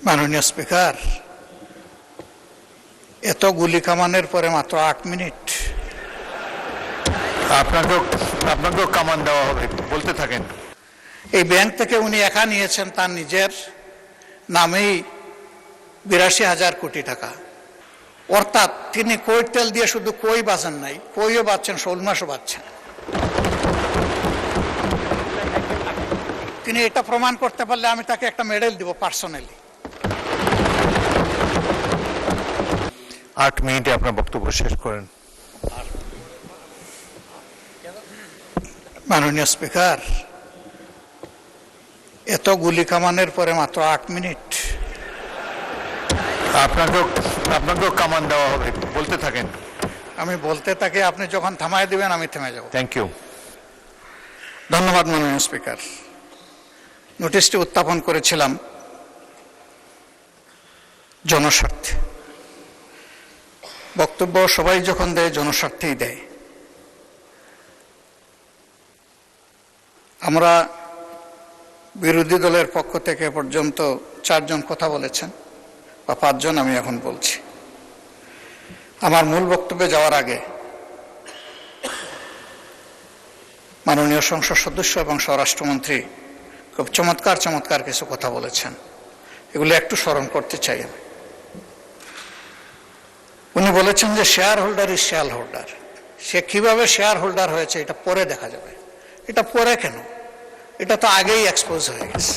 মাননীয় স্পিকার, এত গুলি কামানের পরে মাত্র 8 মিনিট। আপনাকেও কামান দেওয়া হবে, বলতে থাকেন। এই ব্যাংক থেকে উনি একা নিয়েছেন তার নিজের নামেই 82,000 কোটি টাকা। অর্থাৎ তিনি কই তেল দিয়ে শুধু কই বাঁচেন নাই, কইও বাঁচছেন, শোল মাসও বাঁচছেন। তিনি এটা প্রমাণ করতে পারলে আমি তাকে একটা মেডেল দিব পার্সোনালি। 8 মিনিটে আপনার বক্তব্য শেষ করেন। মাননীয় স্পিকার, এত গুলি কামানের পরে মাত্র 8 মিনিট। আপনাকেও কামান দেওয়া হবে, বলতে থাকেন। আমি বলতে থাকি, আপনি যখন থামায় দিবেন আমি থেমে যাব। Thank you. ধন্যবাদ মাননীয় স্পিকার। নোটিশটি উত্থাপন করেছিলাম জনস্বার্থে। বক্তব্য সবাই যখন দেয় জনস্বার্থেই দেয়। আমরা বিরোধী দলের পক্ষ থেকে পর্যন্ত 4 জন কথা বলেছেন, বা 5 জন আমি এখন বলছি। আমার মূল বক্তব্যে যাওয়ার আগে মাননীয় সংসদ সদস্য এবং স্বরাষ্ট্রমন্ত্রী খুব চমৎকার কিছু কথা বলেছেন, এগুলো একটু স্মরণ করতে চাই আমি। উনি বলেছেন যে shareholder is shareholder. সে কিভাবে শেয়ার হোল্ডার হয়েছে এটা পরে দেখা যাবে। এটা পরে কেন? এটা তো আগেই এক্সপোজ হয়ে গেছে।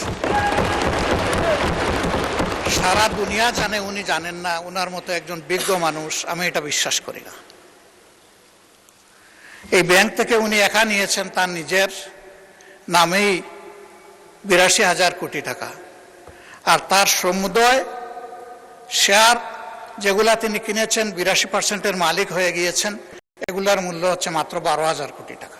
সারা দুনিয়া জানে, উনি জানেন না। উনার মতো একজন বিজ্ঞ মানুষ, আমি এটা বিশ্বাস করি না। এই ব্যাংক থেকে উনি একা নিয়েছেন তার নিজের নামেই 82,000 কোটি টাকা। আর তার সমুদয় শেয়ার যেগুলা তিনি কিনেছেন, 82% মালিক হয়ে গিয়েছেন, এগুলার মূল্য হচ্ছে মাত্র 12,000 কোটি টাকা।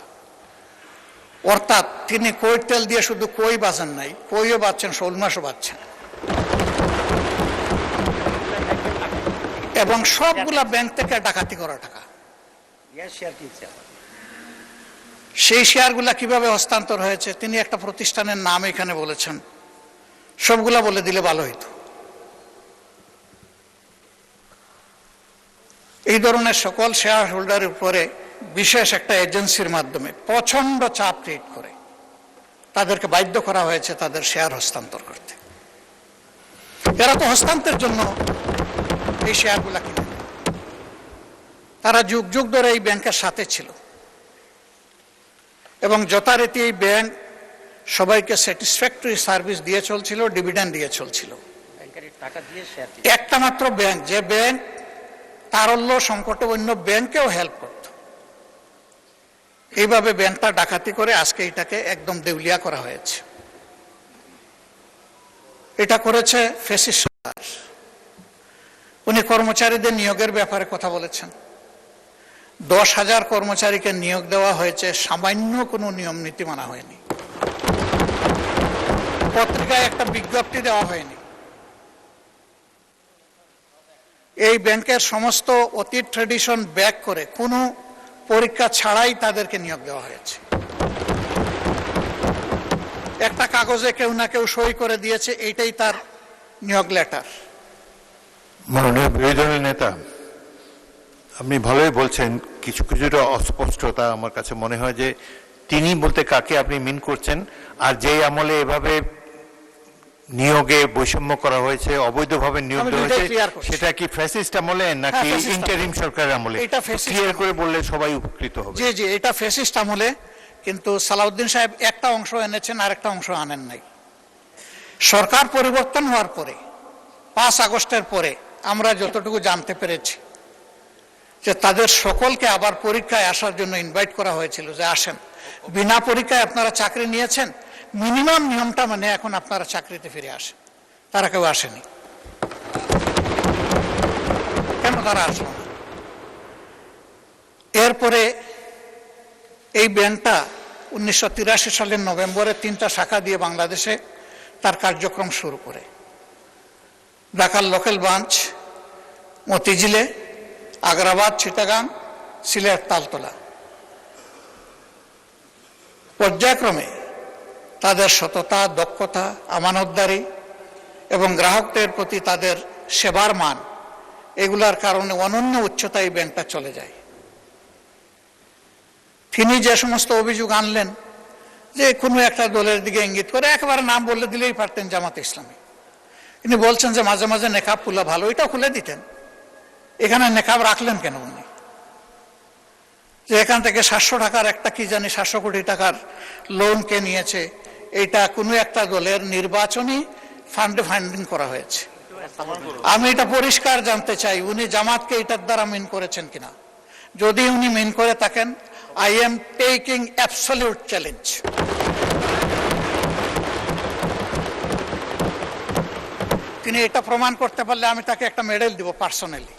অর্থাৎ তিনি কই তেল দিয়ে শুধু কই বাঁচেন নাই, কইও বাঁচছেন, শোল মাসও বাঁচছেন। এবং সবগুলা ব্যাংক থেকে ডাকাতি করা টাকা। সেই শেয়ারগুলা কিভাবে হস্তান্তর হয়েছে তিনি একটা প্রতিষ্ঠানের নাম এখানে বলেছেন, সবগুলা বলে দিলে ভালো হইতো। এই ধরনের সকল শেয়ার হোল্ডারের উপরে বিশেষ একটা এজেন্সির মাধ্যমে প্রচন্ড চাপ ক্রিয়েট করে তাদেরকে বাধ্য করা হয়েছে তাদের শেয়ার হস্তান্তর করতে। এরা তো হস্তান্তরের জন্য এই শেয়ারগুলা কিনে, তারা যুগ যুগ ধরে এই ব্যাংকের সাথে ছিল এবং যথারীতি এই ব্যাংক সবাইকে স্যাটিসফ্যাক্টরি সার্ভিস দিয়ে চলছিল, ডিভিডেন্ড দিয়ে চলছিল। একটা মাত্র ব্যাংক, যে ব্যাংক তারল্য সংকটে অন্য ব্যাংকেও হেল্প করত, এইভাবে ব্যাংকটা ডাকাতি করে আজকে এটাকে একদম দেউলিয়া করা হয়েছে। এটা করেছে ফ্যাসিস্ট সরকার। উনি কর্মচারীদের নিয়োগের ব্যাপারে কথা বলেছেন। 10,000 কর্মচারীকে নিয়োগ দেওয়া হয়েছে, সামান্য কোনো নিয়ম নীতি মানা হয়নি, পত্রিকায় একটা বিজ্ঞপ্তি দেওয়া হয়নি। এই ব্যাংকের সমস্ত অতীত ট্রেডিশন ব্যাক করে কোনো পরীক্ষা ছাড়াই তাদেরকে নিয়োগ দেওয়া হয়েছে। একটা কাগজে কেউ না কেউ সই করে দিয়েছে, এইটাই তার নিয়োগ লেটার। মাননীয় বিরোধী দলের নেতা, আপনি ভালোই বলছেন, কিছুটা অস্পষ্টতা আমার কাছে মনে হয় যে তিনি বলতে কাকে আপনি মিন করছেন, আর যেই আমলে এভাবে নিয়োগে বৈষম্য করা হয়েছে, অবৈধভাবে নিয়োগ দেওয়া হয়েছে, সেটা কি ফ্যাসিস্ট আমলে নাকি ইন্টারিম সরকারের আমলে? ক্লিয়ার করে বললে সবাই উপকৃত হবে। জি, এটা ফ্যাসিস্ট আমলে। কিন্তু সালাউদ্দিন সাহেব একটা অংশ এনেছেন, আর একটা অংশ আনেন নাই। সরকার পরিবর্তন হওয়ার পরে 5 আগস্টের পরে আমরা যতটুকু জানতে পেরেছি যে তাদের সকলকে আবার পরীক্ষায় আসার জন্য ইনভাইট করা হয়েছিল, যে আসেন, বিনা পরীক্ষায় আপনারা চাকরি নিয়েছেন, মিনিমাম নিয়মটা মানে এখন আপনারা চাকরিতে ফিরে আসেন। তারা কেউ আসেনি। কেন তারা আসলো না? এরপরে এই ব্যাংকটা 1983 সালের নভেম্বরে 3টা শাখা দিয়ে বাংলাদেশে তার কার্যক্রম শুরু করে। ঢাকার লোকাল ব্রাঞ্চ মতিঝিলে, আগ্রাবাদ, চিটাগাং, সিলেট, তালতলা। পর্যায়ক্রমে তাদের সততা, দক্ষতা, আমানতদারি এবং গ্রাহকদের প্রতি তাদের সেবার মান, এগুলার কারণে অনন্য উচ্চতায় ব্যাংকটা চলে যায়। তিনি যে সমস্ত অভিযোগ আনলেন, যে কোনো একটা দলের দিকে ইঙ্গিত করে, একেবারে নাম বলে দিলেই পারতেন জামাত ইসলামী। তিনি বলছেন যে মাঝে মাঝে নেকাব খুলা ভালো, এটা খুলে দিতেন, এখানে নেকাব রাখলেন কেন উনি? যে এখান থেকে 700 টাকার একটা কি জানি 700 কোটি টাকার লোন কে নিয়েছে, এটা কোনো একটা দলের নির্বাচনী ফান্ডে ফান্ডিং করা হয়েছে। আমি এটা পরিষ্কার জানতে চাই, উনি জামাতকে এটার দ্বারা মিন করেছেন কিনা। যদি উনি মিন করে থাকেন, I am taking absolute challenge. তিনি এটা প্রমাণ করতে পারলে আমি তাকে একটা মেডেল দিব পার্সোনালি।